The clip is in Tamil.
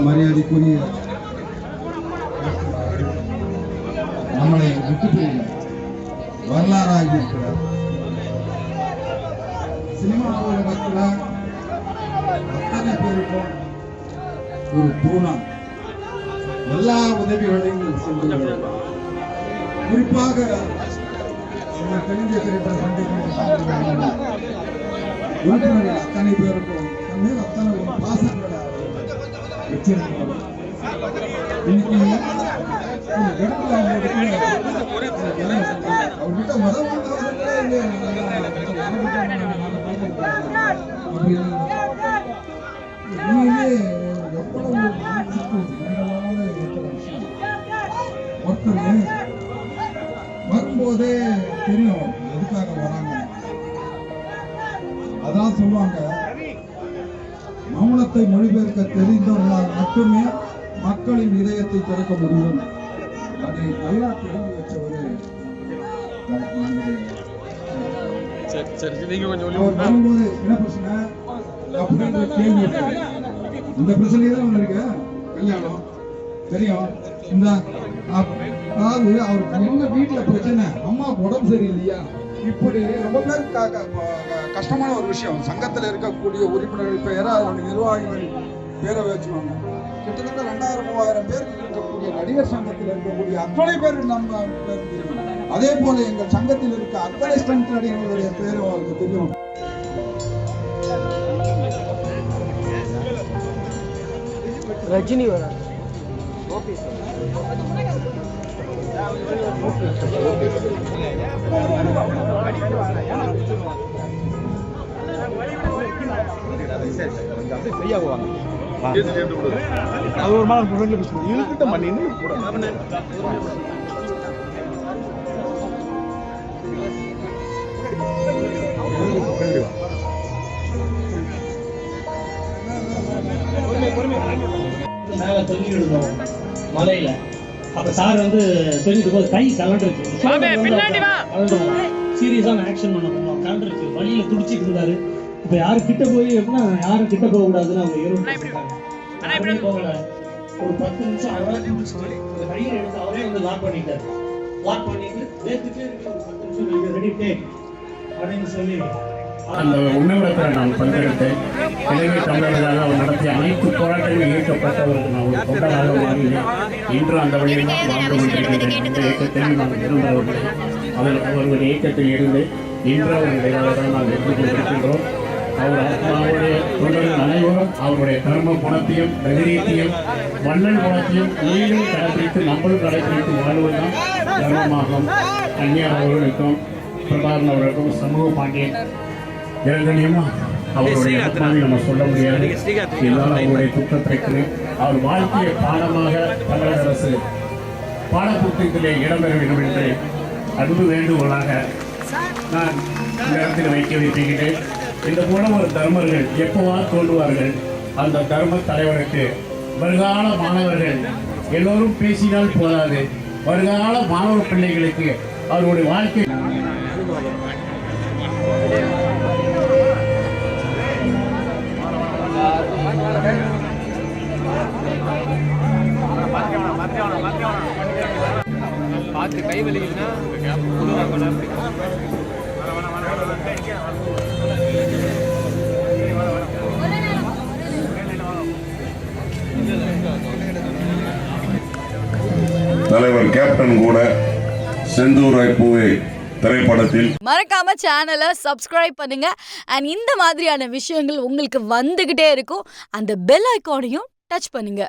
மரியாதைக்குரிய நம்மளை விட்டு வரலாறாகி இருக்கிறார். சினிமா உலகத்தில் அத்தனை பேருக்கும் ஒரு தூணா எல்லா உதவிகளையும் சென்று குறிப்பாக தெரிஞ்ச திரைப்பட உறுப்பினர்கள் அத்தனை பேருக்கும் தன்மேல் அத்தனை ஒரு பாசங்களை வச்சிருக்கிறோம். இன்னைக்கு அவர்கிட்ட ஒருத்தர் வரும்போதே தெரியும் எதுக்காக வராங்க. அதான் சொல்லுவாங்க, மௌனத்தை மொழிபெயர்க்க தெரிந்தவர்களால் மட்டுமே மக்களின் இதயத்தை திறக்க முடியும். அதை நல்லா தெரிந்து வச்சவரு வரும்போது என்ன பிரச்சனை அப்படின்ற கேள்வி. இந்த பிரச்சனையே தான் இருக்கு. கல்யாணம் தெரியும். இந்த அதாவது அவருக்கு என்ன வீட்டுல பிரச்சனை, அம்மாவுக்கு உடம்பு சரியில்லையா, இப்படி ரொம்ப பேருக்காக கஷ்டமான ஒரு விஷயம். சங்கத்தில் இருக்கக்கூடிய உறுப்பினர்கள் பேரை அவருடைய நிர்வாகிகள் பேரை வச்சுவாங்க. கிட்டத்தட்ட 2000-3000 பேர் இருக்கக்கூடிய நடிகர் சங்கத்தில் இருக்கக்கூடிய அத்தனை பேர் நம்ம தெரியும். அதே போல எங்கள் சங்கத்தில் இருக்க அத்தனை ஸ்டண்ட் நடிகர்களுடைய பேரும் அவருக்கு தெரியும். ரஜினி வர அது ஒரு மாதிரி இழுக்கிட்ட பண்ணி மலையில அப்ப சார் வந்து தெரிஞ்சுட்டு போது கை கலண்டுருச்சு. சீரியஸான ஆக்ஷன் பண்ண போனோம். கலண்டுருச்சு, வழியில துடிச்சிட்டு இருந்தாரு. இப்ப யாரு கிட்ட போய் எப்படின்னா யாரும் கிட்ட போக கூடாதுன்னு அவங்க ஏறி போகல. ஒரு 10 நிமிஷம் அவரே இந்த கையை எடுத்து அவரே வந்து லாக் பண்ணிட்டாரு. லாக் பண்ணிட்டு நேற்றுக்கே இருக்கு ஒரு 10 நிமிஷம் ரெடி டேக் அப்படின்னு சொல்லி அந்த உணவகத்தை நான் பங்கெடுத்தேன். இலங்கை தமிழர்களாக அவர் நடத்திய அனைத்து போராட்டங்களும் ஈர்க்கப்பட்டவர்கள் நான் ஒரு தொண்டராக மாறினேன். இன்று அந்த வழியில் தான் வாழ்ந்து கொண்டிருக்கின்றேன். அந்த இயக்கத்தில் நான் இருந்தவர்கள் அவர்கள் இயக்கத்தில் இருந்து இன்று அவர்களுடைய தான் நாம் வெற்றி கொண்டிருக்கின்றோம். அவர் அவருடைய தொண்டர்கள் அனைவரும் அவருடைய தர்ம குணத்தையும் பிரதிரீத்தையும் வண்ணன் குணத்தையும் உயிரும் கடைபிடித்து நம்மளும் கடைபிடித்து வாழ்வதுதான் தர்மமாகும். அந்நியார் அவர்களுக்கும் பிரபாகரன் அவர்களுக்கும் சமூக பாண்டியன் இறங்கணியமா அவருடைய ஆத்மாவை நம்ம சொல்ல முடியாது. எல்லாரும் அவருடைய துக்கத்திற்கு அவர் வாழ்க்கையை பாடமாக தமிழக அரசு பாடப்புத்தகத்திலே இடம்பெற வேண்டும் என்று அன்பு வேண்டுகோளாக நான் இந்த இடத்தில் வைக்க வைக்கிறேன். இந்த போல ஒரு தர்மர்கள் எப்போவா தோன்றுவார்கள். அந்த தர்ம தலைவருக்கு வருகால மாணவர்கள் எல்லோரும் பேசினால் போதாது. வருகால மாணவ பிள்ளைகளுக்கு அவருடைய வாழ்க்கை பார்த்து கை வலிக்குதுன்னா தலைவர் கேப்டன் கூட செந்தூராய் பூவே திரைப்படத்தில் மறக்காம சேனலை சப்ஸ்கிரைப் பண்ணுங்க. அண்ட் இந்த மாதிரியான விஷயங்கள் உங்களுக்கு வந்துகிட்டே இருக்கும். அந்த பெல் ஐகானையும் டச் பண்ணுங்க.